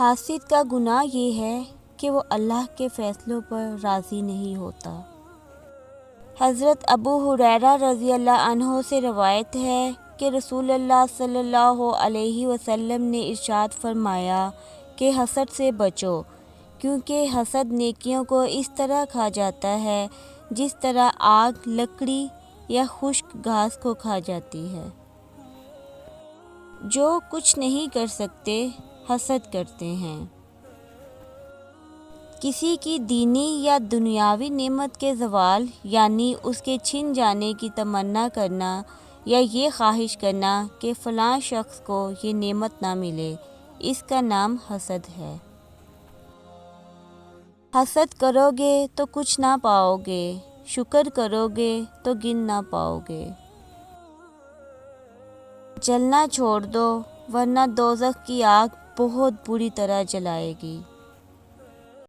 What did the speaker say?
حاسد کا گناہ یہ ہے کہ وہ اللہ کے فیصلوں پر راضی نہیں ہوتا۔ حضرت ابو ہریرہ رضی اللہ عنہ سے روایت ہے کہ رسول اللہ صلی اللہ علیہ وسلم نے ارشاد فرمایا کہ حسد سے بچو، کیونکہ حسد نیکیوں کو اس طرح کھا جاتا ہے جس طرح آگ لکڑی یا خشک گھاس کو کھا جاتی ہے۔ جو کچھ نہیں کر سکتے حسد کرتے ہیں۔ کسی کی دینی یا دنیاوی نعمت کے زوال یعنی اس کے چھن جانے کی تمنا کرنا یا یہ خواہش کرنا کہ فلاں شخص کو یہ نعمت نہ ملے، اس کا نام حسد ہے۔ حسد کرو گے تو کچھ نہ پاؤ گے، شکر کرو گے تو گن نہ پاؤ گے۔ جلنا چھوڑ دو ورنہ دوزخ کی آگ بہت بری طرح جلائے گی۔